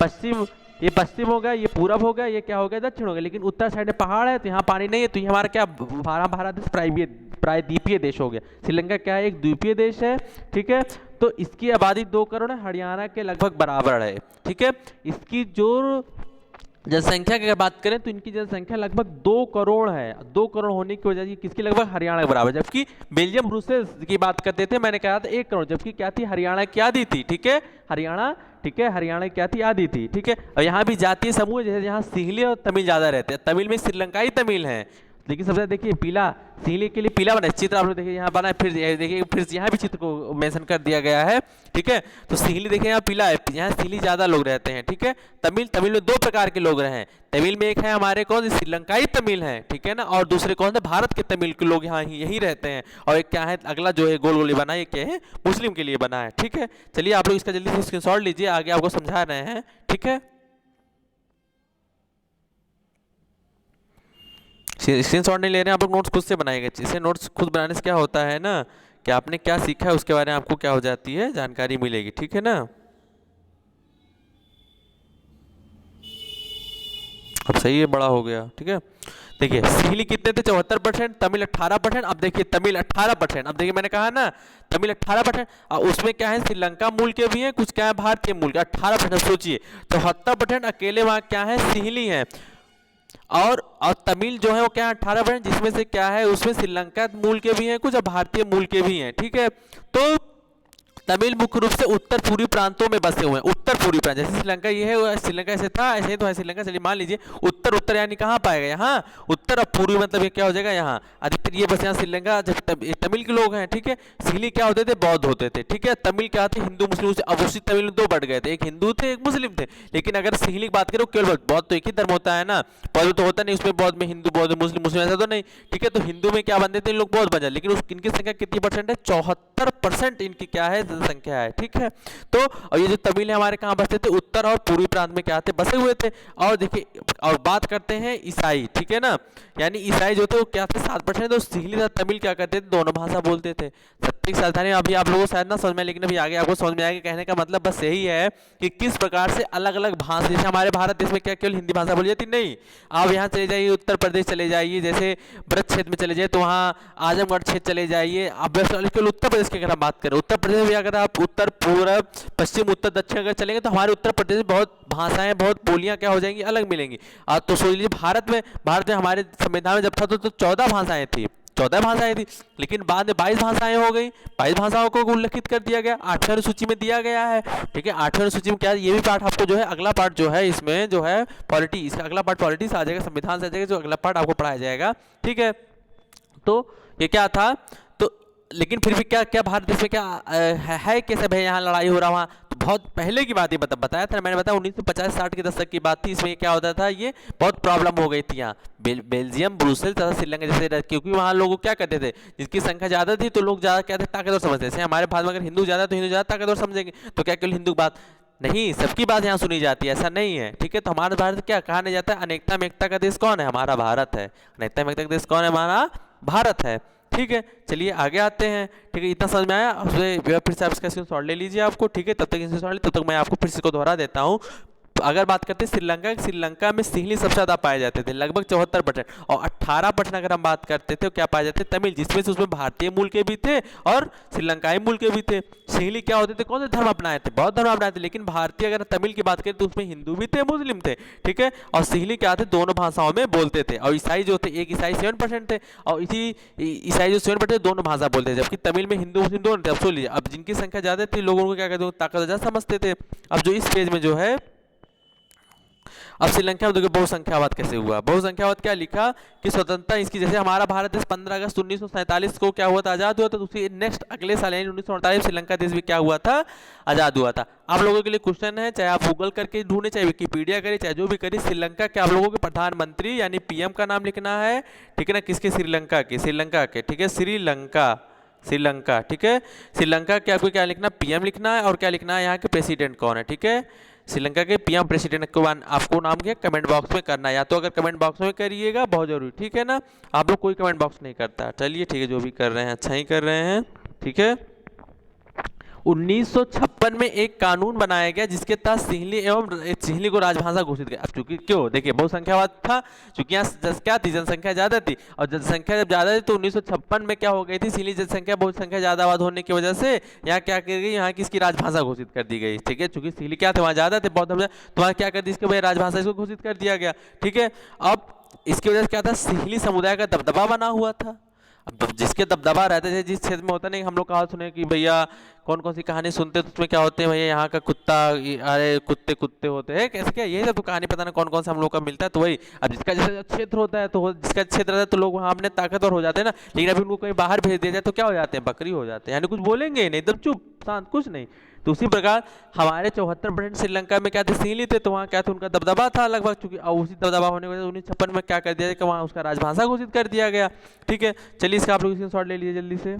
पश्चिम, ये पश्चिम हो गया, ये पूरब हो गया, ये क्या हो गया, दक्षिण हो गया। लेकिन उत्तर साइड में पहाड़ है तो यहाँ पानी नहीं है, तो ये हमारा क्या, भारत देश प्रायद्वीपीय देश हो गया। श्रीलंका क्या है, एक द्वीपीय देश है, ठीक है। तो इसकी आबादी 2 करोड़ है, हरियाणा के लगभग बराबर है, ठीक है। इसकी जो जनसंख्या की अगर बात करें तो इनकी जनसंख्या लगभग 2 करोड़ है, 2 करोड़ होने की वजह से किसकी लगभग हरियाणा के बराबर, जबकि बेल्जियम ब्रुसेल्स की बात करते थे, मैंने कहा था 1 करोड़, जबकि क्या थी, हरियाणा की आधी थी, ठीक है, हरियाणा, ठीक है, हरियाणा क्या थी, आधी थी, ठीक है। और यहाँ भी जातीय समूह, जैसे यहाँ सिंहली और तमिल ज़्यादा रहते हैं, तमिल में श्रीलंकाई तमिल है, लेकिन सबसे देखिए पीला, सिंहली के लिए पीला बना चित्र आप लोग देखिए यहाँ बना है, फिर देखिए फिर यहाँ भी चित्र को मेंशन कर दिया गया है, ठीक है। तो सिंहली देखिए यहाँ पीला है, यहाँ सिंहली ज़्यादा लोग रहते हैं, ठीक है। तमिल में 2 प्रकार के लोग रहे हैं, तमिल में एक है हमारे कौन, श्रीलंकाई तमिल है, ठीक है ना, और दूसरे कौन है, भारत के तमिल के लोग यहाँ यही रहते हैं। और एक क्या है, अगला जो है गोल गोली बना, ये क्या है, मुस्लिम के लिए बना है, ठीक है। चलिए आप लोग इसका जल्दी से स्क्रीनशॉट लीजिए, आगे आपको समझा रहे हैं, ठीक है। स्क्रीनशॉट नहीं ले रहे हैं आप लोग, नोट्स खुद से बनाएंगे। इसे नोट्स खुद बनाने से क्या होता है ना, कि आपने क्या सीखा है उसके बारे में आपको क्या हो जाती है, जानकारी मिलेगी, ठीक है ना। अब सही है, बड़ा हो गया। ठीक है, देखिए सिंहली कितने थे, 74%, तमिल 18%। अब देखिए तमिल 18%, अब देखिए मैंने कहा ना तमिल 18%, और उसमें क्या है श्रीलंका मूल के भी हैं, कुछ क्या है भारतीय मूल के 18%। सोचिए 74% अकेले वहाँ क्या है सिंहली हैं, और तमिल जो है वो क्या है 18%, जिसमें से क्या है उसमें श्रीलंका मूल के भी हैं कुछ और भारतीय मूल के भी हैं। ठीक है, तो तमिल मुख्य रूप से उत्तर पूर्वी प्रांतों में बसे हुए हैं। उत्तर पूर्वी प्रांत जैसे श्रीलंका ये है, श्रीलंका ऐसे था, ऐसे ही तो है श्रीलंका। चलिए मान लीजिए उत्तर उत्तर यानी कहाँ पाएगा, यहाँ उत्तर, और पूर्वी मतलब ये क्या हो जाएगा यहाँ अधिकतर ये बस यहाँ श्रीलंका। जब तमिल के लोग हैं, ठीक है, सिंहली क्या होते थे, बौद्ध होते थे। ठीक है, तमिल क्या थे, हिंदू मुस्लिम से अवश्य तमिल में दो बढ़ गए थे, एक हिंदू थे एक मुस्लिम थे। लेकिन अगर सिंहली की बात करें केवल बौद्ध, तो एक ही धर्म होता है ना, बौद्ध तो होता नहीं उसमें, बौद्ध में हिंदू बौद्ध मुस्लिम मुस्लिम ऐसा तो नहीं। ठीक है, तो हिंदू में क्या बनते थे इन लोग बौद्ध बन जाए, लेकिन इनकी संख्या कितनी परसेंट है, 74% इनकी क्या है जनसंख्या है। ठीक है, तो और ये जो तमिल है हमारे कहाँ बसते थे, उत्तर और पूर्वी प्रांत में क्या थे, बसे हुए थे। और देखिए और बात करते हैं ईसाई। ठीक है ना, यानी ईसाई जो थे वो क्या थे 7%। तो सिंहली तथा तमिल क्या करते थे, दोनों भाषा बोलते थे। सत्य सावधानी, अभी आप लोगों को शायद ना समझ में, लेकिन अभी आगे आपको समझ में आएगा। कहने का मतलब बस यही है कि किस प्रकार से अलग अलग भाषा, जैसे हमारे भारत देश में क्या केवल हिंदी भाषा बोली जाती नहीं। आप यहाँ चले जाइए उत्तर प्रदेश चले जाइए, जैसे ब्रज क्षेत्र में चले जाइए तो वहाँ आजमगढ़ क्षेत्र चले जाइए। अब केवल उत्तर प्रदेश की अगर हम बात करें, उत्तर प्रदेश में अगर आप उत्तर पूर्व पश्चिम उत्तर दक्षिण अगर चलेंगे तो हमारे उत्तर प्रदेश में बहुत भाषाएं बहुत बोलियां क्या हो जाएंगी, अलग मिलेंगी। तो सोच लीजिए भारत में हमारे संविधान में जब था तो 14 भाषाएं थी, 14 भाषाएं थी, लेकिन बाद में 22 भाषाएं हो गई। 22 भाषाओं को उल्लेखित कर दिया गया, 8वें अनुसूची में दिया गया है। ठीक है, 8वें अनुसूची में क्या है, ये भी पार्ट आपको जो है अगला पार्ट जो है इसमें जो है पॉलिटी, इसका अगला पार्ट पॉलिटिक्स आ जाएगा, संविधान से आ जाएगा, जो अगला पार्ट आपको पढ़ाया जाएगा। ठीक है, तो ये क्या था, तो लेकिन फिर भी क्या क्या भारत देश में क्या है कि सब है यहाँ लड़ाई हो रहा वहाँ, तो बहुत पहले की बात ये बताया था मैंने, बताया 1950-60 के दशक की बात थी। इसमें क्या होता था, ये बहुत प्रॉब्लम हो गई थी यहाँ बेल्जियम ब्रुसेल तथा श्रीलंका जैसे, क्योंकि वहाँ लोग क्या करते थे, जिसकी संख्या ज़्यादा थी तो लोग ज़्यादा क्या थे ताकतवर समझते थे। हमारे भारत में अगर हिंदू ज़्यादा तो हिंदू ज़्यादा ताकतवर समझेंगे, तो क्या केवल हिंदू बात नहीं, सबकी बात यहाँ सुनी जाती है, ऐसा नहीं है। ठीक है, तो हमारा भारत क्या कहा नहीं जाता है, अनेकता में एकता का देश कौन है, हमारा भारत है। अनेकता में एकता का देश कौन है, हमारा भारत है। ठीक है, चलिए आगे आते हैं। ठीक है, इतना समझ में आया, फिर से आप इसका स्क्रीनशॉट ले लीजिए आपको। ठीक है, तब तक स्क्रीनशॉट ले, तब तक मैं आपको फिर से इसको दोहरा देता हूँ। अगर बात करते हैं श्रीलंका में सिंहली सबसे ज़्यादा पाए जाते थे, लगभग 74%, और 18% अगर हम बात करते थे तो क्या पाए जाते थे, तमिल, जिसमें से उसमें भारतीय मूल के भी थे और श्रीलंकाई मूल के भी थे। सिंहली क्या होते थे, कौन से धर्म अपनाए थे, बौद्ध धर्म अपनाए थे, लेकिन भारतीय अगर तमिल की बात करें तो उसमें हिंदू भी थे मुस्लिम थे। ठीक है, और सिंहली क्या थे, दोनों भाषाओं में बोलते थे। और ईसाई जो थे, एक ईसाई 7% थे, और इसी ईसाई जो 7% दोनों भाषा बोलते थे, जबकि तमिल में हिंदू मुस्लिम दोनों थे। अब सुन लीजिए, अब जिनकी संख्या ज़्यादा थी लोगों को क्या कहते हैं, ताकत ज़्यादा समझते थे। अब जो इस पेज में जो है, अब श्रीलंका में देखो बहुसंख्यावाद कैसे हुआ। बहुसंख्यावाद क्या लिखा कि स्वतंत्रता इसकी, जैसे हमारा भारत देश 15 अगस्त 1947 को क्या हुआ था, आज़ाद हुआ था, तो उसी नेक्स्ट अगले साल यानी 1948 श्रीलंका देश भी क्या हुआ था, आज़ाद हुआ था। आप लोगों के लिए क्वेश्चन है, चाहे आप गूगल करके ढूंढे, चाहे विकिपीडिया करें, चाहे जो भी करें, श्रीलंका के आप लोगों के प्रधानमंत्री यानी पीएम का नाम लिखना है। ठीक है ना, किसके, श्रीलंका के। ठीक है, श्रीलंका। ठीक है, श्रीलंका के आपको क्या लिखना, पीएम लिखना है, और क्या लिखना है, यहाँ के प्रेसिडेंट कौन है। ठीक है, श्रीलंका के पीएम प्रेसिडेंट को आपको नाम क्या कमेंट बॉक्स में करना है, या तो अगर कमेंट बॉक्स में करिएगा बहुत जरूरी। ठीक है ना, आप लोग कोई कमेंट बॉक्स नहीं करता, चलिए ठीक है, जो भी कर रहे हैं अच्छा ही कर रहे हैं। ठीक है, 1956 में एक कानून बनाया गया जिसके तहत सिंहली को राजभाषा घोषित किया। अब चूंकि क्यों, देखिए बहुसंख्यावाद था, चूंकि यहाँ क्या थी, जनसंख्या ज्यादा थी, और जनसंख्या जब ज्यादा थी तो 1956 में क्या हो गई थी, सिंहली जनसंख्या बहुसंख्या ज्यादावाद होने की वजह से यहाँ क्या कर गई, यहाँ की इसकी राजभाषा घोषित कर दी गई। ठीक है, चूंकि सिंहली क्या थे, वहाँ ज्यादा थे बौद्ध, तो वहाँ क्या कर दी, इसके वजह राजभाषा इसको घोषित कर दिया गया। ठीक है, अब इसकी वजह से क्या था, सिंहली समुदाय का दबदबा बना हुआ था। अब जिसके दबदबा रहते थे, जिस क्षेत्र में होता नहीं, हम लोग कहा सुने कि भैया कौन कौन सी कहानी सुनते तो उसमें क्या होते हैं, भैया यहाँ का कुत्ता, अरे कुत्ते होते हैं, कैसे क्या, यही सब तो कहानी पता नहीं कौन कौन सा हम लोग का मिलता है। तो वही, अब जिसका जैसा क्षेत्र होता है तो जिसका क्षेत्र रहता है तो लोग वहाँ अपने ताकतवर हो जाते हैं ना। लेकिन अभी उनको कहीं बाहर भेज दिया जाए तो क्या हो जाते हैं, बकरी हो जाते हैं, यानी कुछ बोलेंगे नहीं, एकदम चुप शांत, कुछ नहीं। तो उसी प्रकार हमारे 74% श्रीलंका में क्या थे, सिंहली थे, तो वहाँ क्या था, उनका दबदबा था लगभग, चूंकि उसी दबदबा होने की वजह से 1956 में क्या कर दिया कि वहाँ उसका राजभाषा घोषित कर दिया गया। ठीक है, चलिए इसका आप लोग स्क्रीनशॉट ले लीजिए जल्दी से।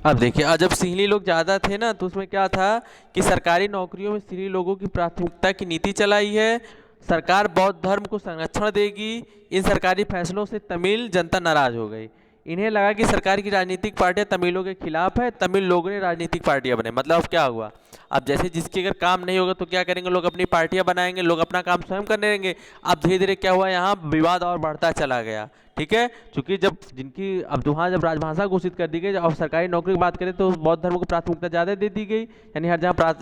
अब देखिए, जब सिंहली लोग ज़्यादा थे ना, तो उसमें क्या था कि सरकारी नौकरियों में सिंहली लोगों की प्राथमिकता की नीति चलाई है। सरकार बौद्ध धर्म को संरक्षण देगी। इन सरकारी फैसलों से तमिल जनता नाराज हो गई। इन्हें लगा कि सरकार की राजनीतिक पार्टियां तमिलों के खिलाफ है, तमिल लोगों ने राजनीतिक पार्टियां बनाई। मतलब अब क्या हुआ, अब जैसे जिसके अगर काम नहीं होगा तो क्या करेंगे, लोग अपनी पार्टियां बनाएंगे, लोग अपना काम स्वयं करने लगेंगे। अब धीरे धीरे क्या हुआ, यहाँ विवाद और बढ़ता चला गया। ठीक है, क्योंकि जब जिनकी अब वहाँ जब राजभाषा घोषित कर दी गई और सरकारी नौकरी की बात करें तो बौद्ध धर्म को प्राथमिकता ज़्यादा दे दी गई। यानी हर जगह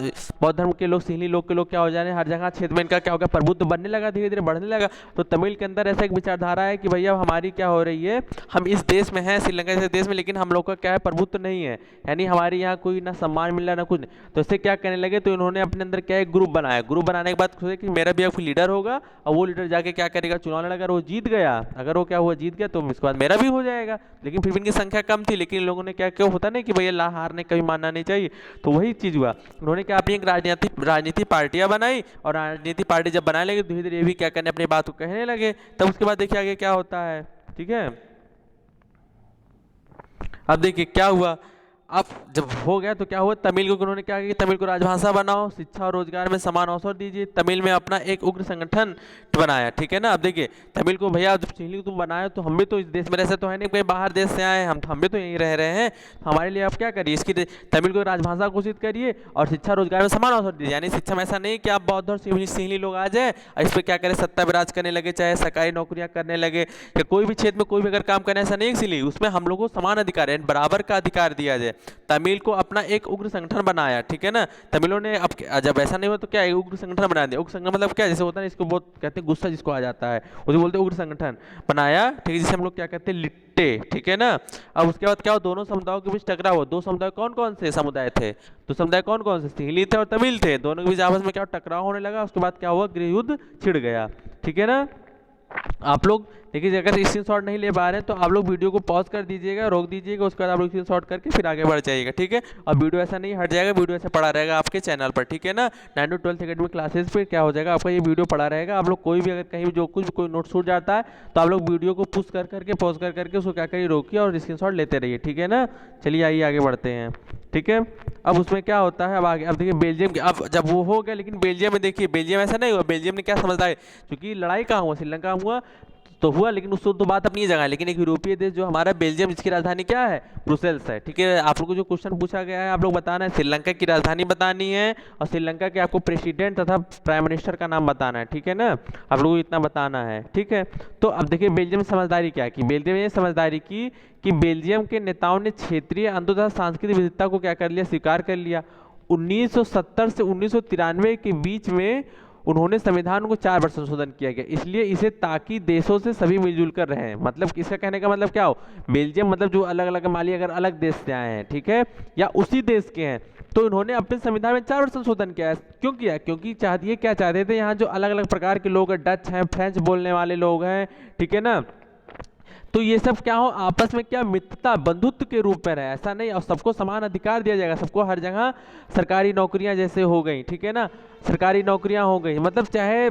बौद्ध धर्म के लोग, सिंहली लोग के लोग क्या हो जाने, हर जगह क्षेत्र में इनका क्या हो गया, प्रभुत्व बनने लगा, धीरे धीरे बढ़ने लगा। तो तमिल के अंदर ऐसा एक विचारधारा है कि भैया हमारी क्या हो रही है, हम इस देश में हैं, श्रीलंका जैसे देश में, लेकिन हम लोग का क्या है, प्रभुत्व नहीं है, यानी हमारी यहाँ कोई ना सम्मान मिल रहा ना कुछ नहीं। तो इससे क्या करने लगे, तो इन्होंने अपने अंदर क्या एक ग्रुप बनाया। ग्रुप बनाने के बाद सोचे कि मेरा भी एक लीडर होगा और वो लीडर जाके क्या करेगा, चुनाव लड़ेगा। अगर वो जीत गया, अगर वो क्या हुआ जीत गया, तो इसके बाद मेरा भी हो जाएगा। लेकिन फिर भी इनकी संख्या कम थी, लेकिन लोगों ने क्या, क्यों होता नहीं कि भैया ला हारने कभी मानना नहीं चाहिए, तो वही चीज़ हुआ। उन्होंने क्या अपनी एक राजनीति पार्टियां बनाई, और राजनीति पार्टी जब बनाने लगे धीरे धीरे ये भी क्या करने, अपनी बात को कहने लगे। तब उसके बाद देखिए आगे क्या होता है। ठीक है, अब देखिए क्या हुआ। अब जब हो गया तो क्या हुआ, तमिल को उन्होंने क्या किया, तमिल को राजभाषा बनाओ, शिक्षा और रोजगार में समान अवसर दीजिए, तमिल में अपना एक उग्र संगठन बनाया। ठीक है ना, अब देखिए तमिल को, भैया जब चिन्हली तुम बनाए तो हम भी तो इस देश में, ऐसे तो है नहीं कहीं बाहर देश से आए, हम भी तो यहीं रह रहे हैं, हमारे लिए आप क्या करिए, इसकी तमिल को राजभाषा घोषित करिए और शिक्षा रोजगार में समान अवसर दीजिए। यानी शिक्षा में ऐसा नहीं कि आप बौद्ध और सिंहली लोग आ जाए और इस पर क्या करें, सत्ता विराज करने लगे, चाहे सरकारी नौकरियां करने लगे, या कोई भी क्षेत्र में कोई भी अगर काम करना, ऐसा नहीं, इसलिए उसमें हम लोगों को समान अधिकार है, बराबर का अधिकार दिया जाए। तमिल को अपना एक उग्र संगठन बनाया। ठीक है ना, तमिलों ने अब जब ऐसा नहीं हुआ तो क्या उग्र संगठन बना दिया। उग्र संगठन मतलब क्या, जैसे होता है इसको बहुत कहते हैं गुस्सा जिसको आ जाता है उसे बोलते हैं उग्र संगठन बनाया। ठीक है, जिसे हम लोग क्या कहते हैं, लिट्टे। ठीक है ना, अब उसके बाद क्या हो, दोनों समुदायों के बीच टकराव हुआ। दो समुदाय कौन कौन से समुदाय थे, तो समुदाय कौन कौन से, सिंहली थे और तमिल थे, दोनों के बीच आपस में क्या टकराव होने लगा। उसके बाद क्या हुआ, गृह युद्ध छिड़ गया। ठीक है ना, आप लोग देखिए, अगर स्क्रीनशॉट नहीं ले पा रहे हैं तो आप लोग वीडियो को पॉज कर दीजिएगा, रोक दीजिएगा, उसके बाद आप लोग स्क्रीनशॉट करके फिर आगे बढ़ जाइएगा। ठीक है, और वीडियो ऐसा नहीं हट जाएगा, वीडियो ऐसा पड़ा रहेगा आपके चैनल पर। ठीक है ना, 9 to 12 एकेडमिक क्लासेस पे क्या हो जाएगा, आपका ये वीडियो पड़ा रहेगा। आप लोग कोई भी अगर कहीं भी जो कुछ कोई नोट छूट जाता है तो आप लोग वीडियो को पुश कर करके पॉज कर करके उसको क्या करिए, रोकिए और स्क्रीनशॉट लेते रहिए। ठीक है ना, चलिए आइए आगे बढ़ते हैं। ठीक है, अब उसमें क्या होता है, अब आगे, अब देखिए बेल्जियम की, अब जब वो हो गया, लेकिन बेल्जियम में देखिए, बेल्जियम ऐसा नहीं हुआ, बेल्जियम ने क्या समझता है, क्योंकि लड़ाई कहाँ हुआ, श्रीलंका हुआ तो हुआ, लेकिन उसको तो बात अपनी जगह है। लेकिन एक यूरोपीय देश जो हमारा बेल्जियम, जिसकी राजधानी क्या है, ब्रुसेल्स है। ठीक है, आप लोग को जो क्वेश्चन पूछा गया है, आप लोग बताना है श्रीलंका की राजधानी बतानी है और श्रीलंका के आपको प्रेसिडेंट तथा प्राइम मिनिस्टर का नाम बताना है। ठीक है ना, आप लोगों को इतना बताना है। ठीक है, तो अब देखिए बेल्जियम में समझदारी क्या की, बेल्जियम ने समझदारी की कि बेल्जियम के नेताओं ने क्षेत्रीय अंततः सांस्कृतिक विविधता को क्या कर लिया, स्वीकार कर लिया। 1970 से 1993 के बीच में उन्होंने संविधान को 4 बार संशोधन किया गया, इसलिए इसे ताकि देशों से सभी मिलजुल कर रहे हैं। मतलब इसका कहने का मतलब क्या हो, बेल्जियम मतलब जो अलग अलग माली अगर अलग देश से आए हैं, ठीक है, या उसी देश के हैं, तो इन्होंने अपने संविधान में 4 बार संशोधन किया है। क्यों किया, क्योंकि चाहते क्या चाहते थे, यहाँ जो अलग अलग प्रकार के लोग हैं, डच हैं, फ्रेंच बोलने वाले लोग हैं, ठीक है ना, तो ये सब क्या हो, आपस में क्या मित्रता बंधुत्व के रूप में रहे, ऐसा नहीं, और सबको समान अधिकार दिया जाएगा, सबको हर जगह सरकारी नौकरियां जैसे हो गई। ठीक है ना, सरकारी नौकरियां हो गई, मतलब चाहे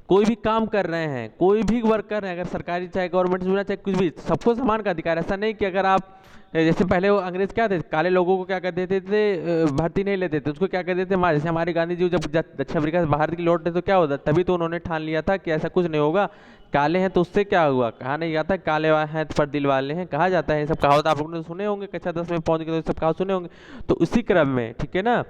कोई भी काम कर रहे हैं, कोई भी वर्क कर रहे हैं, अगर सरकारी चाहे गवर्नमेंट से जुड़ा चाहे कुछ भी, सबको समान का अधिकार। ऐसा नहीं कि अगर आप जैसे पहले वो अंग्रेज क्या थे, काले लोगों को क्या कर देते थे, भर्ती नहीं लेते थे, उसको क्या कर देते थे, जैसे हमारे गांधी जी जब दक्षिण अफ्रीका से बाहर लौटे तो क्या होता, तभी तो उन्होंने ठान लिया था कि ऐसा कुछ नहीं होगा, काले हैं तो उससे क्या हुआ, कहा नहीं जाता काले हैं पर दिल वाले हैं, कहा जाता है। ये सब कहावत आप लोगों ने सुने होंगे, कक्षा 10 में पहुंच गए तो सब कहावत सुने होंगे। तो उसी क्रम में, ठीक है ना,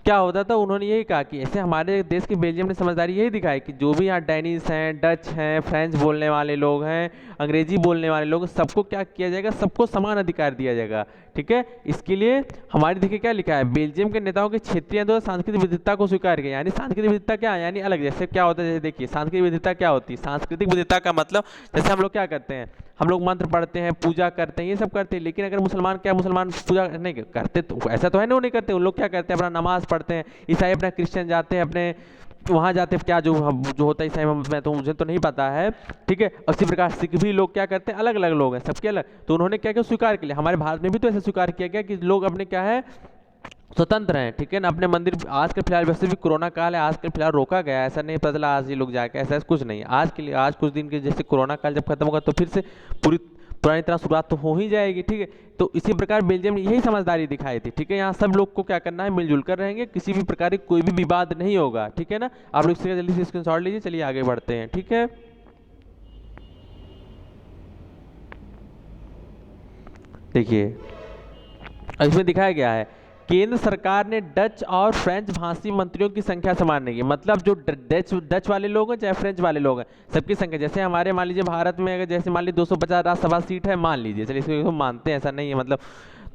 क्या होता था, उन्होंने यही कहा कि ऐसे हमारे देश की बेल्जियम ने समझदारी यही दिखाई कि जो भी यहाँ डैनिश हैं, डच हैं, फ्रेंच बोलने वाले लोग हैं, अंग्रेजी बोलने वाले लोग, सबको क्या किया जाएगा, सबको समान अधिकार दिया जाएगा। ठीक है, इसके लिए हमारी देखिए क्या लिखा है, बेल्जियम के नेताओं के क्षेत्रीय तो सांस्कृतिक विविधता को स्वीकार किया। यानी सांस्कृतिक विविधता क्या है, यानी अलग, जैसे क्या होता है, जैसे देखिए सांस्कृतिक विविधता क्या होती है, सांस्कृतिक विविधता का मतलब जैसे हम लोग क्या करते हैं, हम लोग मंत्र पढ़ते हैं, पूजा करते हैं, ये सब करते हैं, लेकिन अगर मुसलमान क्या, मुसलमान पूजा नहीं करते, तो ऐसा तो है ना, वो नहीं करते, उन लोग क्या करते हैं, अपना नमाज पढ़ते हैं, ईसाई अपना क्रिश्चियन जाते हैं, अपने वहाँ जाते हैं, क्या जो होता है ईसाई में, तो मुझे तो नहीं पता है। ठीक है, उसी प्रकार सिख भी लोग क्या करते हैं, अलग अलग लोग हैं, सबके अलग, तो उन्होंने क्या किया, स्वीकार किया। हमारे भारत में भी तो ऐसा स्वीकार किया गया कि लोग अपने क्या है, स्वतंत्र हैं। ठीक है ना, अपने मंदिर, आज के फिलहाल वैसे भी कोरोना काल है, आज के फिलहाल रोका गया है, ऐसा नहीं पता चला आज ये लोग जाके, ऐसा कुछ नहीं, आज के लिए, आज कुछ दिन के, जैसे कोरोना काल जब खत्म होगा तो फिर से पुरानी तरह शुरुआत तो हो ही जाएगी। ठीक है, तो इसी प्रकार बेल्जियम ने यही समझदारी दिखाई थी। ठीक है, यहाँ सब लोग को क्या करना है, मिलजुल कर रहेंगे, किसी भी प्रकार की कोई भी विवाद नहीं होगा। ठीक है ना, आप लोग इससे जल्दी से स्क्रीनशॉट लीजिए, चलिए आगे बढ़ते हैं। ठीक है, देखिए अब इसमें दिखाया गया है केंद्र सरकार ने डच और फ्रेंच भाषी मंत्रियों की संख्या संभालने की, मतलब जो डच वाले लोग हैं चाहे फ्रेंच वाले लोग हैं, सबकी संख्या, जैसे हमारे मान लीजिए भारत में अगर जैसे मान लीजिए 250 राज्यसभा सीट है मान लीजिए, चलिए इसको मानते हैं, ऐसा नहीं है, मतलब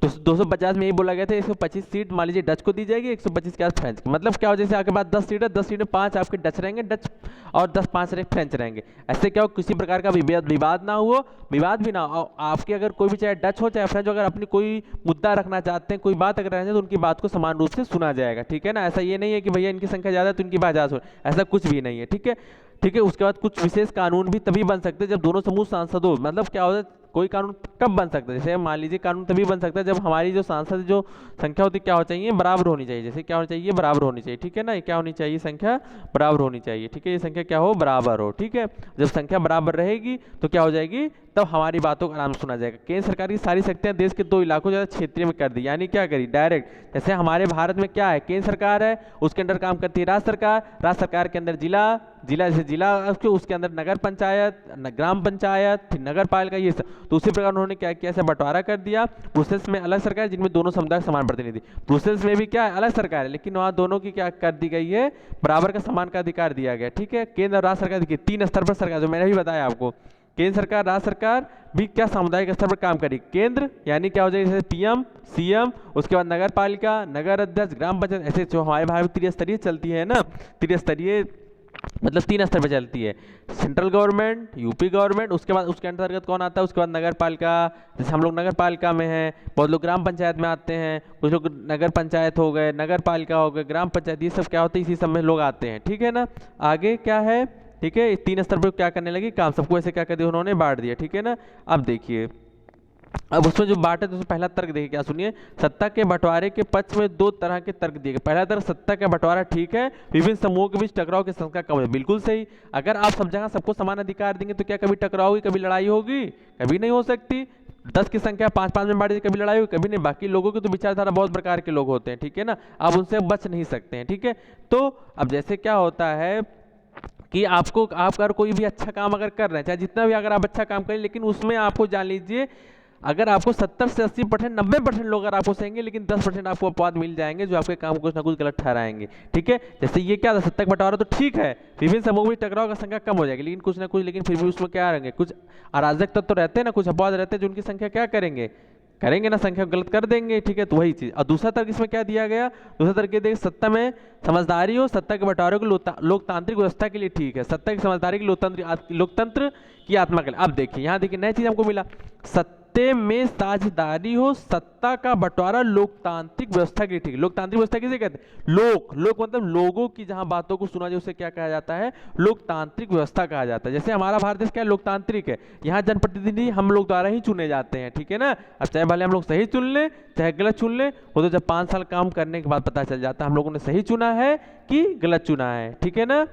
तो 250 में यही बोला गया था 125 सीट मान लीजिए डच को दी जाएगी, 125 के पास फ्रेंच की, मतलब क्या हो जैसे आपके पास 10 सीट है, 10 सीट में 5 आपके डच रहेंगे, डच और 5 फ्रेंच रहेंगे। ऐसे क्या हो किसी प्रकार का विवाद ना हो, विवाद भी ना हो, आपके अगर कोई भी चाहे डच हो चाहे फ्रेंच हो, अगर अपनी कोई मुद्दा रखना चाहते हैं, कोई बात अगर रखना तो उनकी बात को समान रूप से सुना जाएगा, ठीक है ना। ऐसा ये नहीं है कि भैया इनकी संख्या ज़्यादा है तो इनकी बात ज़्यादा सुन, ऐसा कुछ भी नहीं है, ठीक है। ठीक है, उसके बाद कुछ विशेष कानून भी तभी बन सकते हैं जब दोनों समूह सांसदों, मतलब क्या होता है कोई कानून कब बन सकता है, जैसे मान लीजिए कानून तभी बन सकता है जब हमारी जो सांसद जो संख्या होती है क्या हो चाहिए, बराबर होनी चाहिए, जैसे क्या होनी चाहिए, बराबर होनी चाहिए, ठीक है ना। ये क्या होनी चाहिए, संख्या बराबर होनी चाहिए, ठीक है, ये संख्या क्या हो, बराबर हो, ठीक है। जब संख्या बराबर रहेगी तो क्या हो जाएगी, तब हमारी बातों को आराम सुना जाएगा। केंद्र सरकार की सारी शक्तियां देश के 2 इलाकों ज्यादा क्षेत्रीय में कर दी, यानी क्या करी, डायरेक्ट, जैसे हमारे भारत में क्या है, केंद्र सरकार है, उसके अंदर काम करती है राज्य सरकार के अंदर जिला जैसे जिला, उसके अंदर नगर पंचायत, ग्राम पंचायत, फिर नगर पालिका, ये सब। तो उसी प्रकार उन्होंने क्या किया, ऐसा बंटवारा कर दिया। ब्रुसेल्स में अलग सरकार जिनमें दोनों समुदाय समान प्रतिनिधि, ब्रुसेल्स में भी क्या है, अलग सरकार है, लेकिन वहां दोनों की क्या कर दी गई है, बराबर का समान का अधिकार दिया गया, ठीक है। केंद्र और राज्य सरकार देखिए 3 स्तर पर सरकार, जो मैंने भी बताया आपको, केंद्र सरकार राज्य सरकार भी क्या सामुदायिक स्तर पर काम करेगी। केंद्र यानी क्या हो जाएगा, जैसे पीएम सीएम, उसके बाद नगर पालिका, नगर अध्यक्ष, ग्राम पंचायत, ऐसे जो हमारे भारत में त्रिस्तरीय चलती है ना, त्रिस्तरीय मतलब 3 स्तर पर चलती है, सेंट्रल गवर्नमेंट, यूपी गवर्नमेंट, उसके बाद उसके अंतर्गत कौन आता है, उसके बाद नगर पालिका, जैसे हम लोग नगर पालिका में हैं, बहुत लोग ग्राम पंचायत में आते हैं, कुछ लोग नगर पंचायत हो गए, नगर पालिका हो गए, ग्राम पंचायत, ये सब क्या होता है, इसी सब में लोग आते हैं, ठीक है ना। आगे क्या है, ठीक है, 3 स्तर पर क्या करने लगी काम, सबको ऐसे क्या कर दिया उन्होंने, बांट दिया, ठीक है ना। अब देखिए अब उसमें जो बांटे तो पहला तर्क देखिए, क्या सुनिए, सत्ता के बंटवारे के पक्ष में 2 तरह के तर्क दिए गए। पहला तर्क, सत्ता का बंटवारा ठीक है, विभिन्न समूहों के बीच टकराव की संख्या कम है, बिल्कुल सही। अगर आप सब जगह सबको समान अधिकार देंगे तो क्या कभी टकराव होगी, कभी लड़ाई होगी, कभी नहीं हो सकती। 10 की संख्या 5-5 में बांट दी, कभी लड़ाई होगी, कभी नहीं। बाकी लोगों की तो विचारधारा बहुत प्रकार के लोग होते हैं, ठीक है ना, आप उनसे बच नहीं सकते हैं, ठीक है। तो अब जैसे क्या होता है कि आप अगर कोई भी अच्छा काम अगर कर रहे हैं, चाहे जितना भी अगर आप अच्छा काम करें, लेकिन उसमें आपको जान लीजिए अगर आपको 70 से 80%, 90% लोग अगर आपको सहेंगे, लेकिन 10% आपको अपवाद मिल जाएंगे जो आपके काम को कुछ ना कुछ गलत ठहराएंगे, ठीक है। जैसे ये क्या था, सत्ता का बंटवारा तो ठीक है, विभिन्न समूहों में टकराव का संख्या कम हो जाएगी, लेकिन कुछ ना कुछ, लेकिन फिर भी उसमें क्या रहेंगे, कुछ अराजक तत्व तो रहते हैं ना, कुछ अपवाद रहते हैं जो उनकी संख्या क्या करेंगे ना, संख्या गलत कर देंगे, ठीक है। तो वही चीज। और दूसरा तर्क इसमें क्या दिया गया, दूसरा तर्क ये देखिए, सत्ता में समझदारी हो, सत्ता के बंटवारे को लोकतांत्रिक व्यवस्था के लिए ठीक है, सत्ता की समझदारी की लोकतंत्र की आत्मा के लिए। अब देखिए यहाँ देखिए नया चीज हमको मिला, सत्ते में साझेदारी हो, सत्ता का बंटवारा लोकतांत्रिक व्यवस्था के लिए ठीक है। लोकतांत्रिक व्यवस्था किसे कहते हैं, लोक मतलब लोगों की जहां बातों को सुना जाए उसे क्या कहा जाता है, लोकतांत्रिक व्यवस्था कहा जाता है। जैसे हमारा भारत देश क्या है, लोकतांत्रिक है, यहाँ जनप्रतिनिधि हम लोग द्वारा ही चुने जाते हैं, ठीक है ना। अब चाहे भले हम लोग सही चुन ले चाहे गलत चुन ले, वो तो जब 5 साल काम करने के बाद पता चल जाता है हम लोगों ने सही चुना है कि गलत चुना है, ठीक है ना।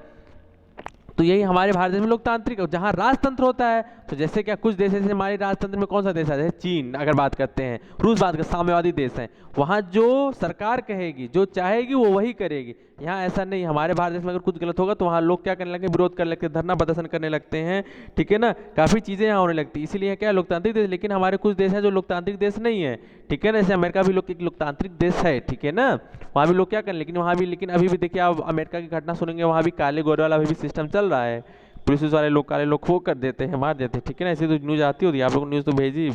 तो यही हमारे भारत देश में लोकतांत्रिक, जहां राजतंत्र होता है, तो जैसे क्या कुछ देश जैसे हमारे राजतंत्र में कौन सा देश है, जैसे चीन अगर बात करते हैं, रूस बात करते हैं, साम्यवादी देश हैं, वहां जो सरकार कहेगी, जो चाहेगी वो वही करेगी। यहाँ ऐसा नहीं, हमारे भारत देश में अगर कुछ गलत होगा तो वहाँ लोग क्या करने लगते हैं, विरोध करने लगते हैं, धरना प्रदर्शन करने लगते हैं, ठीक है ना, काफ़ी चीज़ें यहाँ होने लगती है। इसीलिए क्या है, लोकतांत्रिक देश। लेकिन हमारे कुछ देश हैं जो लोकतांत्रिक देश नहीं है, ठीक है ना, जैसे अमेरिका भी एक लोकतांत्रिक देश है, ठीक है ना, वहाँ भी लोग क्या करें, लेकिन वहाँ भी, लेकिन अभी भी देखिए आप अमेरिका की घटना सुनेंगे, वहाँ भी काले गोरे वाला अभी भी सिस्टम चल रहा है, पुलिस वाले लोग काले लोग खो कर देते हैं, मार देते हैं, ठीक है ना। ऐसे तो न्यूज़ आती होती है, आप लोग न्यूज़ तो भेजी,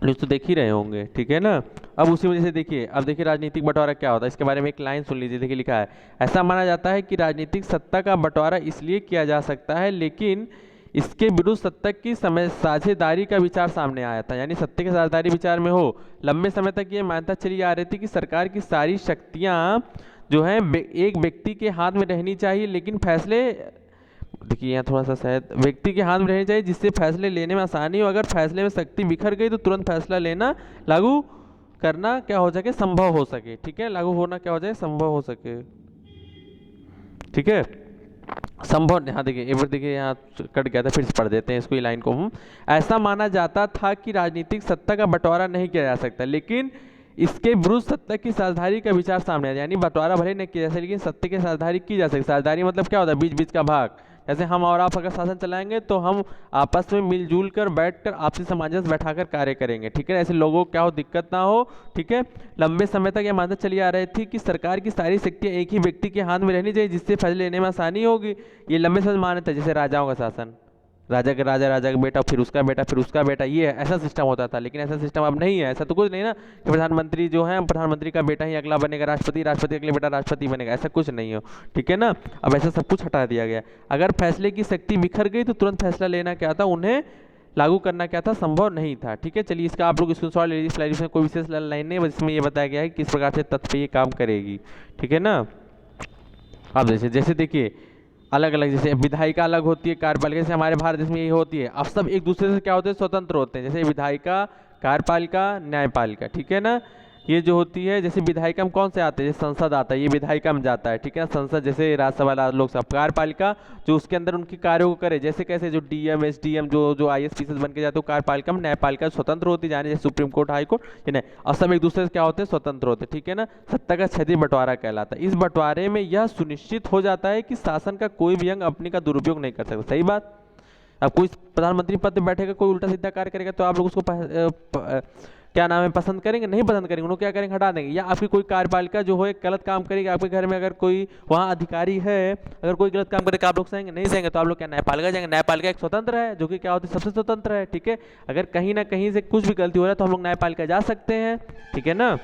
न्यूज़ तो देख ही रहे होंगे, ठीक है ना। अब उसी वजह से देखिए, अब देखिए राजनीतिक बंटवारा क्या होता है, इसके बारे में एक लाइन सुन लीजिए, देखिए लिखा है, ऐसा माना जाता है कि राजनीतिक सत्ता का बंटवारा इसलिए किया जा सकता है, लेकिन इसके विरुद्ध सत्ता की साझेदारी का विचार सामने आया था, यानी सत्ता की साझेदारी विचार में हो। लंबे समय तक ये मान्यता चली आ रही थी कि सरकार की सारी शक्तियाँ जो है एक व्यक्ति के हाथ में रहनी चाहिए, लेकिन फैसले, देखिए यहाँ थोड़ा सा शायद, व्यक्ति के हाथ में रहनी चाहिए जिससे फैसले लेने में आसानी हो, अगर फैसले में शक्ति बिखर गई तो तुरंत फैसला लेना, लागू करना क्या हो सके, संभव हो सके, ठीक है, लागू होना क्या हो जाए, संभव हो सके, ठीक है, संभव। यहाँ देखिए एक बार देखिए यहाँ कट गया था, फिर से पढ़ देते हैं इसको, ये लाइन को हम, ऐसा माना जाता था कि राजनीतिक सत्ता का बंटवारा नहीं किया जा सकता, लेकिन इसके विरुद्ध सत्ता की साझेदारी का विचार सामने आया, यानी बंटवारा भले नहीं किया जा सकता लेकिन सत्ता की साझेदारी की जा सकती। साझेदारी मतलब क्या होता है, बीच बीच का भाग, जैसे हम और आप अगर शासन चलाएंगे तो हम आपस में मिलजुल कर बैठकर आपसी सामंजस्य बैठाकर कार्य करेंगे, ठीक है। ऐसे लोगों को क्या हो, दिक्कत ना हो, ठीक है। लंबे समय तक यह मान्यता चली आ रही थी कि सरकार की सारी शक्तियाँ एक ही व्यक्ति के हाथ में रहनी चाहिए, जिससे फैसले लेने में आसानी होगी। ये लंबे समय मान्यता, जैसे राजाओं का शासन, राजा का राजा, राजा का बेटा, फिर उसका बेटा, फिर उसका बेटा, ये ऐसा सिस्टम होता था। लेकिन ऐसा सिस्टम अब नहीं है, ऐसा तो कुछ नहीं ना कि प्रधानमंत्री जो है, प्रधानमंत्री का बेटा ही अगला बनेगा राष्ट्रपति, राष्ट्रपति अगले बेटा राष्ट्रपति बनेगा, ऐसा कुछ नहीं हो, ठीक है ना। अब ऐसा सब कुछ हटा दिया गया। अगर फैसले की शक्ति बिखर गई तो तुरंत फैसला लेना क्या था, उन्हें लागू करना क्या था, संभव नहीं था, ठीक है। चलिए इसका आप लोग स्क्रीनशॉट ले लीजिए। स्लाइड में कोई विशेष लाइन नहीं है, बस इसमें ये बताया गया है किस प्रकार से तथ्य पे ये काम करेगी, ठीक है ना। अब जैसे देखिए अलग अलग, जैसे विधायिका अलग होती है कार्यपालिका, जैसे हमारे भारत देश में ये होती है। अब सब एक दूसरे से क्या होते हैं, स्वतंत्र होते हैं। जैसे विधायिका, कार्यपालिका, न्यायपालिका, ठीक है ना। ये जो होती है, जैसे विधायिका में कौन से आते हैं, जैसे संसद आता है, ये विधायिका में जाता है, ठीक है ना। संसद जैसे राज्यसभा, लोकसभा। कार्यपालिका जो उसके अंदर उनकी कार्यों को करे, जैसे कैसे जो डीएम, एसडीएम, जो आईएएस पीएस बन के जाते हैं कार्यपालिका में। न्यायपालिका स्वतंत्र होती जाने, जैसे सुप्रीम कोर्ट, हाई कोर्ट, ये नहीं। और सब एक दूसरे से क्या होते हैं, स्वतंत्र होते हैं, ठीक है ना। सत्ता का क्षेत्रीय बंटवारा कहलाता है। इस बंटवारे में यह सुनिश्चित हो जाता है कि शासन का कोई भी अंग अपने का दुरुपयोग नहीं कर सकता। सही बात। अब कोई प्रधानमंत्री पद पे बैठेगा, कोई उल्टा सीधा कार्य करेगा तो आप लोग उसको क्या नाम है, पसंद करेंगे, नहीं पसंद करेंगे, उन्होंने क्या करेंगे, हटा देंगे। या आपकी कोई कार्यपालिका जो हो एक गलत काम करेगी, आपके घर में अगर कोई वहाँ अधिकारी है, अगर कोई गलत काम करेगा, आप लोग सहेंगे, नहीं सहेंगे, तो आप लोग क्या न्यायपालिका जाएंगे। न्यायपालिका एक स्वतंत्र है, जो कि क्या होती है, सबसे स्वतंत्र है, ठीक है। अगर कहीं ना कहीं से कुछ भी गलती हो रहा है तो हम लोग न्यायपालिका जा सकते हैं, ठीक है ना।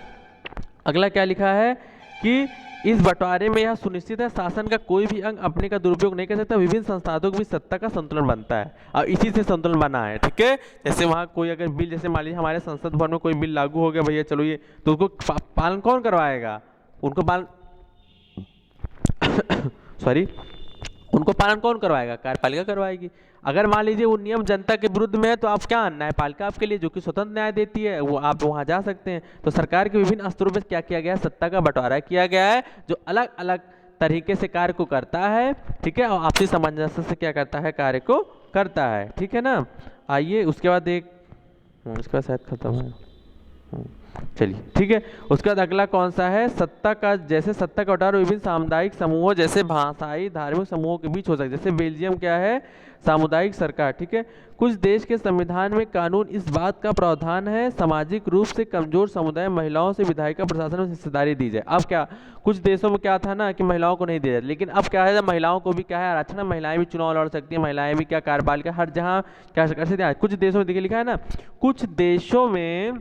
अगला क्या लिखा है कि इस बंटवारे में यह सुनिश्चित है शासन का कोई भी अंग अपने का दुरुपयोग नहीं कर सकता, विभिन्न संस्थानों के बीच सत्ता का संतुलन बनता है और इसी से संतुलन बना है, ठीक है। जैसे वहाँ कोई अगर बिल, जैसे मान लीजिए हमारे संसद भवन में कोई बिल लागू हो गया भैया, चलो ये, तो उसको पालन कौन करवाएगा, उनको पालन सॉरी उनको पालन कौन करवाएगा, कार्यपालिका करवाएगी। अगर मान लीजिए वो नियम जनता के विरुद्ध में है तो आप क्या, न्यायपालिका आपके लिए जो कि स्वतंत्र न्याय देती है, वो आप वहां जा सकते हैं। तो सरकार के विभिन्न स्तरों पर क्या किया गया है, सत्ता का बंटवारा किया गया है, जो अलग अलग तरीके से कार्य को करता है, ठीक है। और आपसी सामंजस्य से क्या करता है, कार्य को करता है, ठीक है ना। आइए उसके बाद इसके बाद शायद खत्म है, चलिए ठीक है। उसके बाद अगला कौन सा है, सत्ता का, जैसे सत्ता का बंटवारा विभिन्न सामुदायिक समूहों, जैसे भाषाई धार्मिक समूहों के बीच हो सकता है। जैसे बेल्जियम क्या है, सामुदायिक सरकार, ठीक है। कुछ देश के संविधान में कानून इस बात का प्रावधान है सामाजिक रूप से कमजोर समुदाय महिलाओं से विधायिका प्रशासन में हिस्सेदारी दी जाए। अब क्या, कुछ देशों में क्या था ना कि महिलाओं को नहीं दिया जाए, लेकिन अब क्या है, महिलाओं को भी क्या है आरक्षण, महिलाएं भी चुनाव लड़ सकती है, महिलाएं भी क्या कार्यपालिका, हर जहाँ क्या कर सकती है। कुछ देशों में देखिए लिखा है ना, कुछ देशों में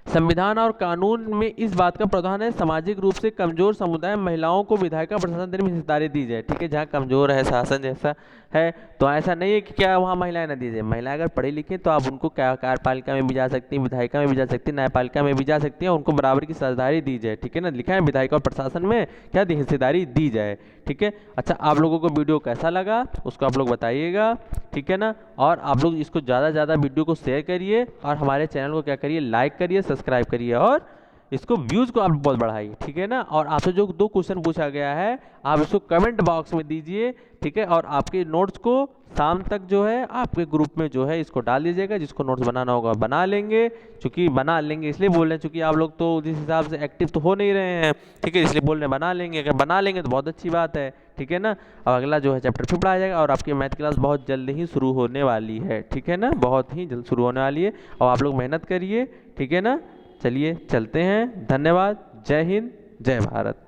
संविधान और कानून में इस बात का प्रावधान है सामाजिक रूप से कमजोर समुदाय महिलाओं को विधायिका प्रशासन देने में हिस्सेदारी दी जाए, ठीक है। जहाँ कमजोर है शासन जैसा है, तो ऐसा नहीं है कि क्या वहाँ महिलाएं ना दी जाए। महिलाएं अगर पढ़ी लिखी तो आप उनको क्या कार्यपालिका में भी जा सकती हैं, विधायिका में भी जा सकती हैं, न्यायपालिका में भी जा सकती हैं, उनको बराबर की साझेदारी दी जाए, ठीक है ना। लिखा है विधायिका और प्रशासन में क्या हिस्सेदारी दी जाए, ठीक है। अच्छा, आप लोगों को वीडियो कैसा लगा उसको आप लोग बताइएगा, ठीक है ना। और आप लोग इसको ज़्यादा से ज़्यादा वीडियो को शेयर करिए और हमारे चैनल को क्या करिए, लाइक करिए, सब्सक्राइब करिए और इसको व्यूज़ को आप बहुत बढ़ाइए, ठीक है ना। और आपसे जो 2 क्वेश्चन पूछा गया है आप इसको कमेंट बॉक्स में दीजिए, ठीक है। और आपके नोट्स को शाम तक जो है आपके ग्रुप में जो है इसको डाल दीजिएगा, जिसको नोट्स बनाना होगा बना लेंगे। चूँकि बना लेंगे इसलिए बोल रहे हैं चूँकि आप लोग तो जिस हिसाब से एक्टिव तो हो नहीं रहे हैं, ठीक है, इसलिए बोल रहे हैं बना लेंगे। अगर बना लेंगे तो बहुत अच्छी बात है, ठीक है ना। अब अगला जो है चैप्टर फिर पढ़ाया जाएगा और आपकी मैथ क्लास बहुत जल्द ही शुरू होने वाली है, ठीक है ना, बहुत ही जल्द शुरू होने वाली है। और आप लोग मेहनत करिए, ठीक है ना। चलिए चलते हैं, धन्यवाद, जय हिंद, जय भारत।